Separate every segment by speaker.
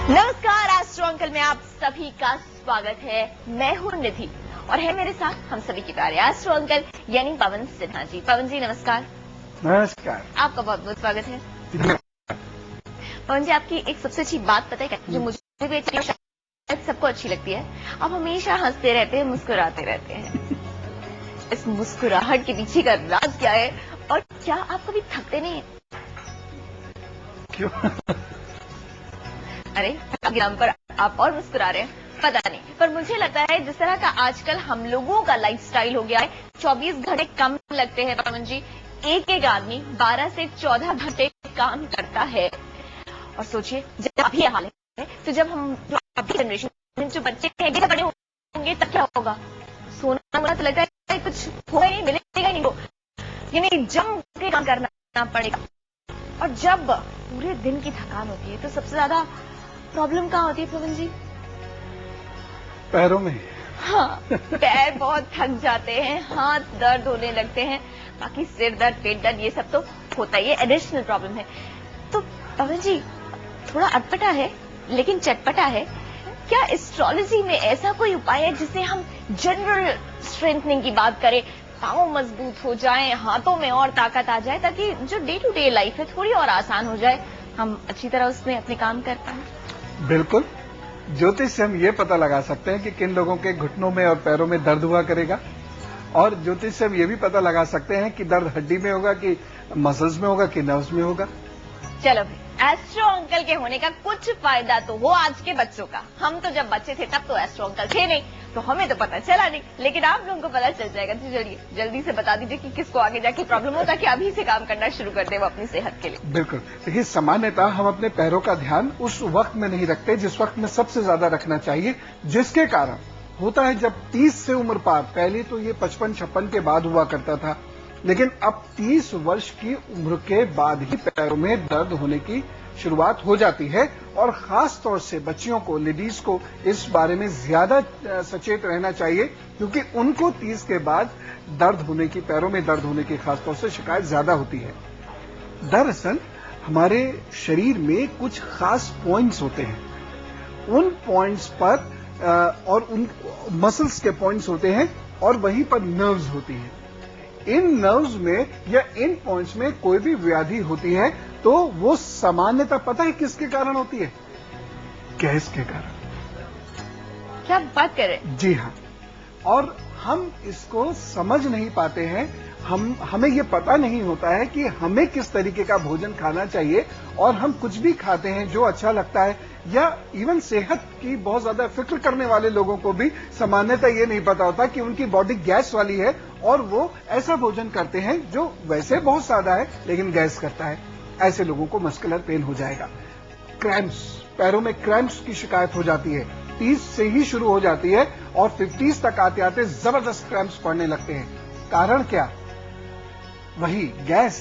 Speaker 1: नमस्कार, astro uncle में आप सभी का स्वागत है। मैं हूं निधि और है मेरे साथ हम सभी की प्यारे एस्ट्रो अंकल यानी पवन सिन्हा जी। पवन जी नमस्कार।
Speaker 2: नमस्कार।
Speaker 1: आपका बहुत बहुत स्वागत है। पवन जी, आपकी एक सबसे अच्छी बात पता है क्या, जो मुझे भी अच्छी है, शायद सबको अच्छी लगती है, आप हमेशा हंसते रहते हैं, मुस्कुराते रहते हैं। इस मुस्कुराहट के पीछे का राज क्या है और क्या आप कभी थकते नहीं हैं?
Speaker 2: क्यों?
Speaker 1: अरे नाम पर आप और मुस्कुरा रहे हैं, पता नहीं, पर मुझे लगता है जिस तरह का आजकल हम लोगों का लाइफस्टाइल हो गया है, 24 घंटे कम लगते हैं पवन जी। एक एक आदमी 12 से 14 घंटे काम करता है। और सोचिए जब अभी हाल है, तो जब हम अभी जनरेशन जो बच्चे हैं बड़े होंगे तब क्या होगा? सोना मुझे तो लगता है कुछ होगा ही नहीं, मिलेगा ही नहीं, यानी जम के काम करना पड़ेगा। और जब पूरे दिन की थकान होती है तो सबसे ज्यादा प्रॉब्लम कहाँ होती है पवन जी?
Speaker 2: पैरों में।
Speaker 1: हाँ, पैर बहुत थक जाते हैं, हाथ दर्द होने लगते हैं, बाकी सिर दर्द, पेट दर्द ये सब तो होता ही है, एडिशनल प्रॉब्लम है। तो पवन जी थोड़ा अटपटा है लेकिन चटपटा है। क्या एस्ट्रोलॉजी में ऐसा कोई उपाय है जिससे हम जनरल स्ट्रेंथनिंग की बात करें, पांव मजबूत हो जाएं, हाथों में और ताकत आ जाए, ताकि जो डे टू डे लाइफ है थोड़ी और आसान हो जाए, हम अच्छी तरह उसमें अपने काम कर पाए?
Speaker 2: बिल्कुल। ज्योतिष से हम ये पता लगा सकते हैं कि किन लोगों के घुटनों में और पैरों में दर्द हुआ करेगा, और ज्योतिष से हम ये भी पता लगा सकते हैं कि दर्द हड्डी में होगा कि मसल्स में होगा कि नर्व्स में होगा।
Speaker 1: चलो भाई, एस्ट्रो अंकल के होने का कुछ फायदा तो हो आज के बच्चों का। हम तो जब बच्चे थे तब तो एस्ट्रो अंकल थे नहीं, तो हमें तो पता चला नहीं, लेकिन आप लोगों को पता चल जाएगा। तो चलिए जल्दी से बता दीजिए कि किसको आगे जाके प्रॉब्लम हो, ताकि अभी से काम करना शुरू कर दे वो अपनी सेहत के लिए।
Speaker 2: बिल्कुल। देखिए, सामान्यतः हम अपने पैरों का ध्यान उस वक्त में नहीं रखते जिस वक्त में सबसे ज्यादा रखना चाहिए, जिसके कारण होता है जब 30 से उम्र पार, पहले तो ये 55-56 के बाद हुआ करता था, लेकिन अब 30 वर्ष की उम्र के बाद ही पैरों में दर्द होने की शुरुआत हो जाती है। और खास तौर से बच्चियों को, लेडीज को इस बारे में ज्यादा सचेत रहना चाहिए, क्योंकि उनको 30 के बाद दर्द होने की, पैरों में दर्द होने की खास तौर से शिकायत ज्यादा होती है। दरअसल हमारे शरीर में कुछ खास पॉइंट्स होते हैं, उन पॉइंट्स पर और उन मसल्स के पॉइंट्स होते हैं, और वहीं पर नर्व्स होती हैं। इन नर्व्स में या इन पॉइंट्स में कोई भी व्याधि होती है तो वो सामान्यतः पता है किसके कारण होती है? गैस के कारण।
Speaker 1: क्या बात कर रहे हैं?
Speaker 2: जी हाँ। और हम इसको समझ नहीं पाते हैं, हमें ये पता नहीं होता है कि हमें किस तरीके का भोजन खाना चाहिए, और हम कुछ भी खाते हैं जो अच्छा लगता है, या इवन सेहत की बहुत ज्यादा फिक्र करने वाले लोगों को भी सामान्यतः ये नहीं पता होता कि उनकी बॉडी गैस वाली है, और वो ऐसा भोजन करते हैं जो वैसे बहुत सादा है लेकिन गैस करता है। ऐसे लोगों को मस्कुलर पेन हो जाएगा। क्रैम्प्स, पैरों में क्रैम्प्स की शिकायत हो जाती है, 30 से ही शुरू हो जाती है और 50 तक आते आते जबरदस्त क्रैम्प्स पड़ने लगते हैं। कारण क्या? वही गैस।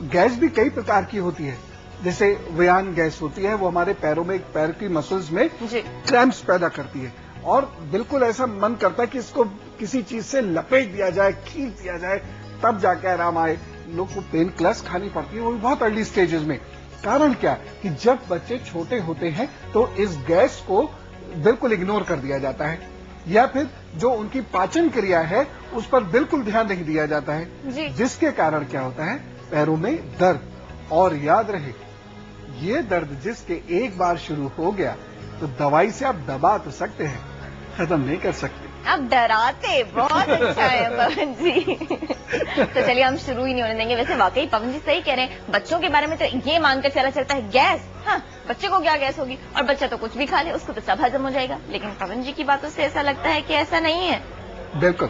Speaker 2: गैस भी कई प्रकार की होती है, जैसे व्यान गैस होती है, वो हमारे पैरों में, पैर की मसल्स में क्रैम्प्स पैदा करती है, और बिल्कुल ऐसा मन करता है कि इसको किसी चीज से लपेट दिया जाए, खींच दिया जाए, तब जाके आराम आए। लोग को पेन किलर्स खानी पड़ती है, वो भी बहुत अर्ली स्टेजेस में। कारण क्या? कि जब बच्चे छोटे होते हैं तो इस गैस को बिल्कुल इग्नोर कर दिया जाता है, या फिर जो उनकी पाचन क्रिया है उस पर बिल्कुल ध्यान नहीं दिया जाता है, जिसके कारण क्या होता है? पैरों में दर्द। और याद रहे, ये दर्द जिसके एक बार शुरू हो गया तो दवाई से आप दबा तो सकते हैं, खत्म नहीं कर सकते।
Speaker 1: आप डराते बहुत अच्छा है पवन जी। तो चलिए हम शुरू ही नहीं होने देंगे। वैसे वाकई पवन जी सही कह रहे हैं, बच्चों के बारे में तो ये मानकर चला चलता है गैस, हाँ बच्चे को क्या गैस होगी, और बच्चा तो कुछ भी खा ले उसको तो सब हजम हो जाएगा। लेकिन पवन जी की बातों से ऐसा लगता है कि ऐसा नहीं है।
Speaker 2: बिल्कुल।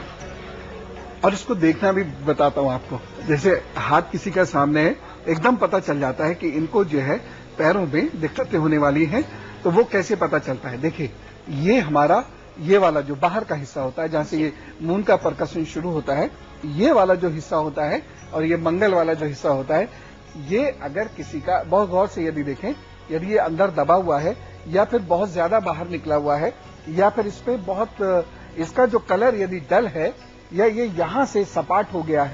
Speaker 2: और इसको देखना भी बताता हूं आपको। जैसे हाथ किसी का सामने है, एकदम पता चल जाता है कि इनको जो है पैरों में दिक्कतें होने वाली हैं, तो वो कैसे पता चलता है? देखिए, ये हमारा ये वाला जो बाहर का हिस्सा होता है, जहां से ये मून का परकशन शुरू होता है, ये वाला जो हिस्सा होता है, और ये मंगल वाला जो हिस्सा होता है, ये अगर किसी का बहुत गौर से यदि देखें, यदि ये अंदर दबा हुआ है, या फिर बहुत ज्यादा बाहर निकला हुआ है, या फिर इस पे बहुत, इसका जो कलर यदि डल है, या ये यहां से सपाट हो गया है,